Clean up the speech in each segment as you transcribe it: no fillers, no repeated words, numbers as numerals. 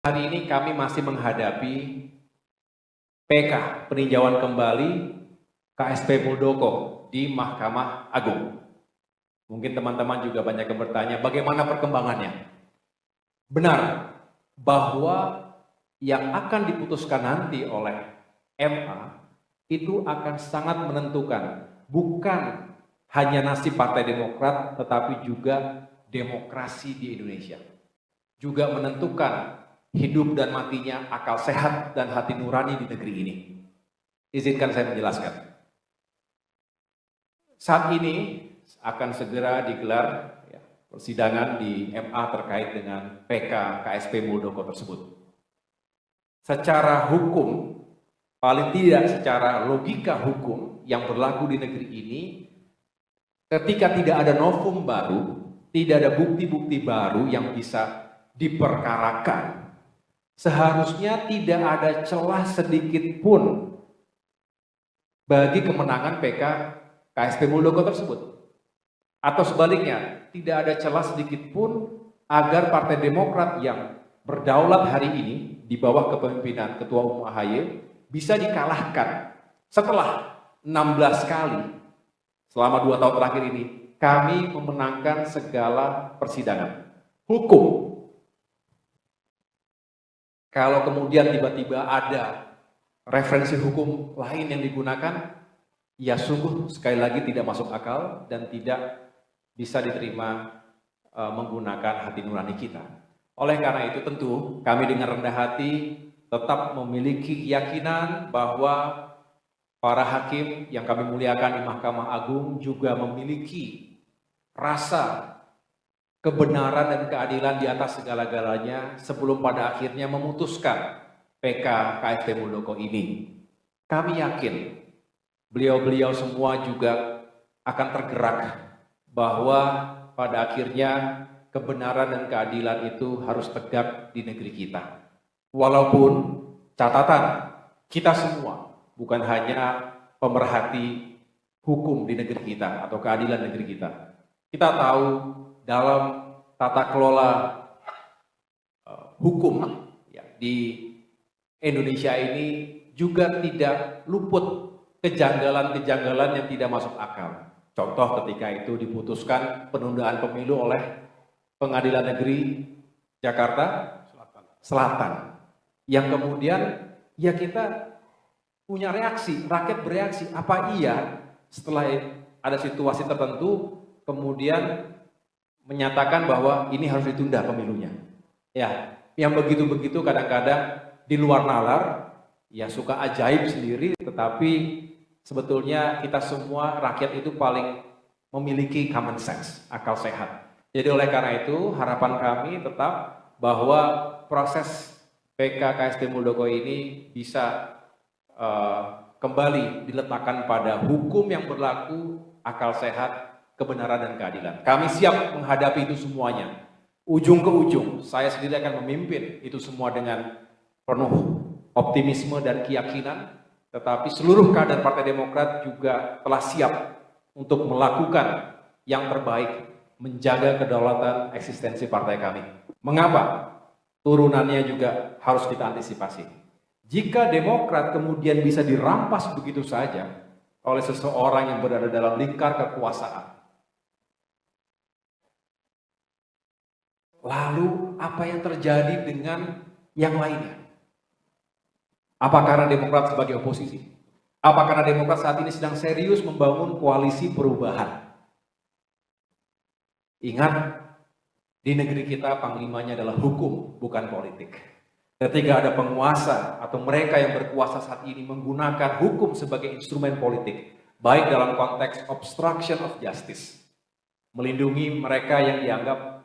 Hari ini kami masih menghadapi PK, peninjauan kembali KSP Muldoko di Mahkamah Agung. Mungkin teman-teman juga banyak yang bertanya, bagaimana perkembangannya? Benar bahwa yang akan diputuskan nanti oleh MA itu akan sangat menentukan, bukan hanya nasib Partai Demokrat, tetapi juga demokrasi di Indonesia. Juga menentukan hidup dan matinya akal sehat dan hati nurani di negeri ini. Izinkan saya menjelaskan. Saat ini akan segera digelar persidangan di MA terkait dengan PK KSP Muldoko tersebut. Secara hukum, paling tidak secara logika hukum yang berlaku di negeri ini, ketika tidak ada novum baru, tidak ada bukti-bukti baru yang bisa diperkarakan, seharusnya tidak ada celah sedikit pun bagi kemenangan PK KSP Muldoko tersebut. Atau sebaliknya, tidak ada celah sedikit pun agar Partai Demokrat yang berdaulat hari ini di bawah kepemimpinan Ketua Umum AHY bisa dikalahkan. Setelah 16 kali selama 2 tahun terakhir ini, kami memenangkan segala persidangan hukum. Kalau kemudian tiba-tiba ada referensi hukum lain yang digunakan, ya sungguh sekali lagi tidak masuk akal dan tidak bisa diterima menggunakan hati nurani kita. Oleh karena itu tentu kami dengan rendah hati tetap memiliki keyakinan bahwa para hakim yang kami muliakan di Mahkamah Agung juga memiliki rasa kebenaran dan keadilan di atas segala-galanya sebelum pada akhirnya memutuskan PK KSP Muldoko ini. Kami yakin beliau-beliau semua juga akan tergerak bahwa pada akhirnya kebenaran dan keadilan itu harus tegak di negeri kita. Walaupun catatan kita semua bukan hanya pemerhati hukum di negeri kita atau keadilan negeri kita. Kita tahu dalam tata kelola hukum di Indonesia ini juga tidak luput kejanggalan-kejanggalan yang tidak masuk akal. Contoh ketika itu diputuskan penundaan pemilu oleh Pengadilan Negeri Jakarta Selatan. Yang kemudian ya kita punya reaksi, rakyat bereaksi, apa iya setelah ada situasi tertentu kemudian menyatakan bahwa ini harus ditunda pemilunya. Ya, yang begitu-begitu kadang-kadang di luar nalar, ya suka ajaib sendiri, tetapi sebetulnya kita semua rakyat itu paling memiliki common sense, akal sehat. Jadi oleh karena itu harapan kami tetap bahwa proses PK KSP Muldoko ini bisa kembali diletakkan pada hukum yang berlaku, akal sehat, kebenaran dan keadilan. Kami siap menghadapi itu semuanya. Ujung ke ujung, saya sendiri akan memimpin itu semua dengan penuh optimisme dan keyakinan, tetapi seluruh kader Partai Demokrat juga telah siap untuk melakukan yang terbaik, menjaga kedaulatan eksistensi partai kami. Mengapa? Turunannya juga harus kita antisipasi. Jika Demokrat kemudian bisa dirampas begitu saja oleh seseorang yang berada dalam lingkar kekuasaan, lalu apa yang terjadi dengan yang lainnya? Apa karena Demokrat sebagai oposisi? Apa karena Demokrat saat ini sedang serius membangun koalisi perubahan? Ingat, di negeri kita panglimanya adalah hukum, bukan politik. Ketika ada penguasa atau mereka yang berkuasa saat ini menggunakan hukum sebagai instrumen politik, baik dalam konteks obstruction of justice, melindungi mereka yang dianggap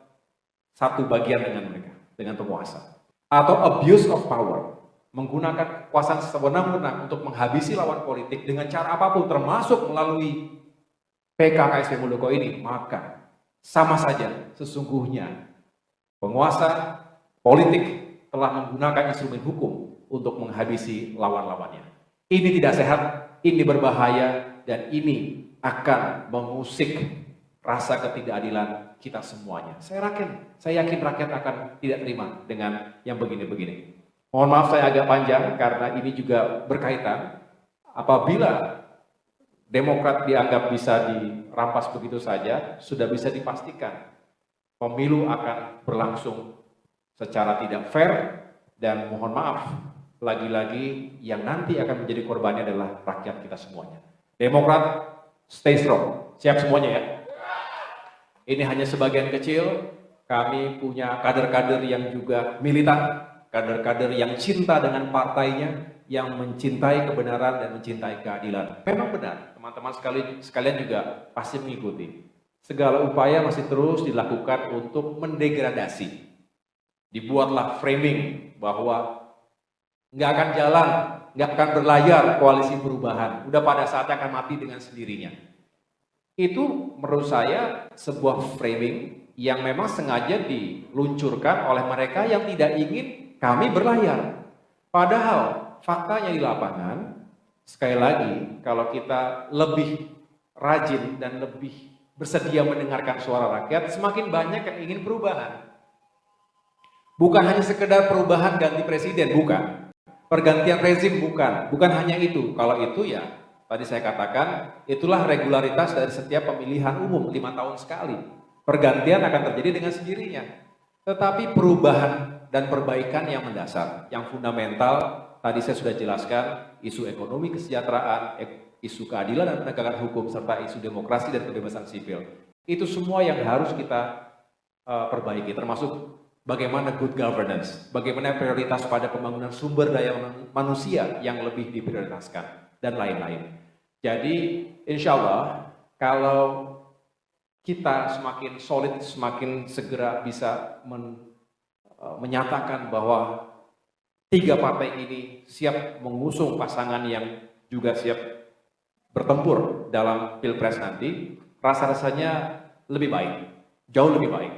satu bagian dengan mereka, dengan penguasa, atau abuse of power, menggunakan kekuasaan sewenang-wenang untuk menghabisi lawan politik dengan cara apapun, termasuk melalui PK KSP Muldoko ini, maka sama saja sesungguhnya penguasa politik telah menggunakan instrumen hukum untuk menghabisi lawan-lawannya. Ini tidak sehat, ini berbahaya, dan ini akan mengusik rasa ketidakadilan kita semuanya. Saya yakin rakyat akan tidak terima dengan yang begini-begini. Mohon maaf saya agak panjang karena ini juga berkaitan. Apabila Demokrat dianggap bisa dirampas begitu saja, sudah bisa dipastikan pemilu akan berlangsung secara tidak fair dan mohon maaf, lagi-lagi yang nanti akan menjadi korbannya adalah rakyat kita semuanya. Demokrat, stay strong. Siap semuanya ya? Ini hanya sebagian kecil, kami punya kader-kader yang juga militan, kader-kader yang cinta dengan partainya, yang mencintai kebenaran dan mencintai keadilan. Memang benar, teman-teman sekalian juga pasti mengikuti. Segala upaya masih terus dilakukan untuk mendegradasi. Dibuatlah framing bahwa nggak akan jalan, nggak akan berlayar koalisi perubahan. Udah pada saatnya akan mati dengan sendirinya. Itu menurut saya sebuah framing yang memang sengaja diluncurkan oleh mereka yang tidak ingin kami berlayar. Padahal faktanya di lapangan, sekali lagi, kalau kita lebih rajin dan lebih bersedia mendengarkan suara rakyat, semakin banyak yang ingin perubahan. Bukan hanya sekedar perubahan ganti presiden, bukan. Pergantian rezim, bukan hanya itu. Kalau itu ya, tadi saya katakan, itulah regularitas dari setiap pemilihan umum 5 tahun sekali. Pergantian akan terjadi dengan sendirinya. Tetapi perubahan dan perbaikan yang mendasar, yang fundamental, tadi saya sudah jelaskan, isu ekonomi kesejahteraan, isu keadilan dan penegakan hukum, serta isu demokrasi dan kebebasan sipil. Itu semua yang harus kita perbaiki, termasuk bagaimana good governance, bagaimana prioritas pada pembangunan sumber daya manusia yang lebih diprioritaskan, dan lain-lain. Jadi, insya Allah, kalau kita semakin solid, semakin segera bisa menyatakan bahwa 3 partai ini siap mengusung pasangan yang juga siap bertempur dalam Pilpres nanti, rasa-rasanya lebih baik, jauh lebih baik.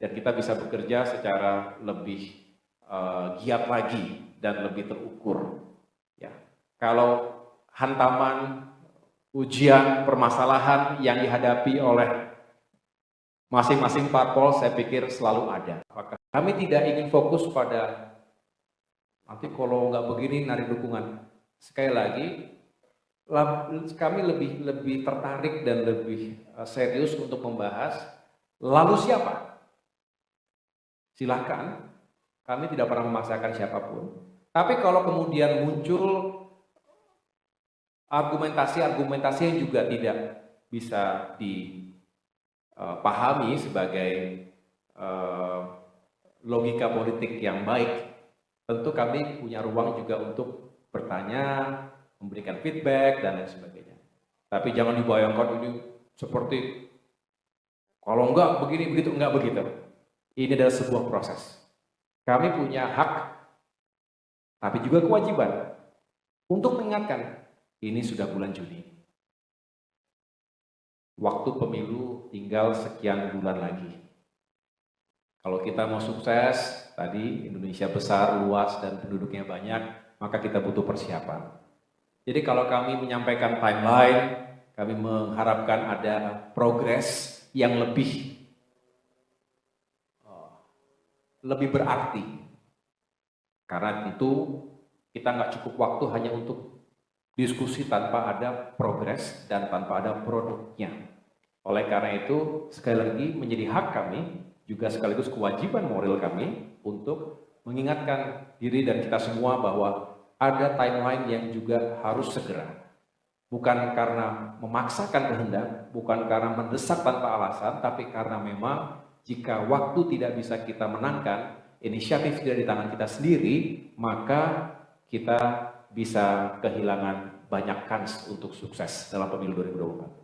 Dan kita bisa bekerja secara lebih giat lagi dan lebih terukur. Ya. Kalau hantaman, ujian, permasalahan yang dihadapi oleh masing-masing parpol, saya pikir selalu ada. Maka kami tidak ingin fokus pada nanti kalau nggak begini narik dukungan. Sekali lagi, kami lebih tertarik dan lebih serius untuk membahas lalu siapa. Silakan, kami tidak pernah memaksakan siapapun. Tapi kalau kemudian muncul argumentasi-argumentasi yang juga tidak bisa dipahami sebagai logika politik yang baik, tentu kami punya ruang juga untuk bertanya, memberikan feedback, dan lain sebagainya. Tapi jangan dibayangkan ini seperti kalau enggak begini, begitu, enggak begitu. Ini adalah sebuah proses. Kami punya hak, tapi juga kewajiban untuk mengingatkan, ini sudah bulan Juni. Waktu pemilu tinggal sekian bulan lagi. Kalau kita mau sukses, tadi Indonesia besar, luas, dan penduduknya banyak, maka kita butuh persiapan. Jadi kalau kami menyampaikan timeline, kami mengharapkan ada progres yang lebih berarti. Karena itu kita nggak cukup waktu hanya untuk diskusi tanpa ada progres dan tanpa ada produknya. Oleh karena itu, sekali lagi menjadi hak kami, juga sekaligus kewajiban moral kami untuk mengingatkan diri dan kita semua bahwa ada timeline yang juga harus segera. Bukan karena memaksakan kehendak, bukan karena mendesak tanpa alasan, tapi karena memang jika waktu tidak bisa kita menangkan, inisiatif tidak di tangan kita sendiri, maka kita bisa kehilangan banyak kans untuk sukses dalam pemilu 2024.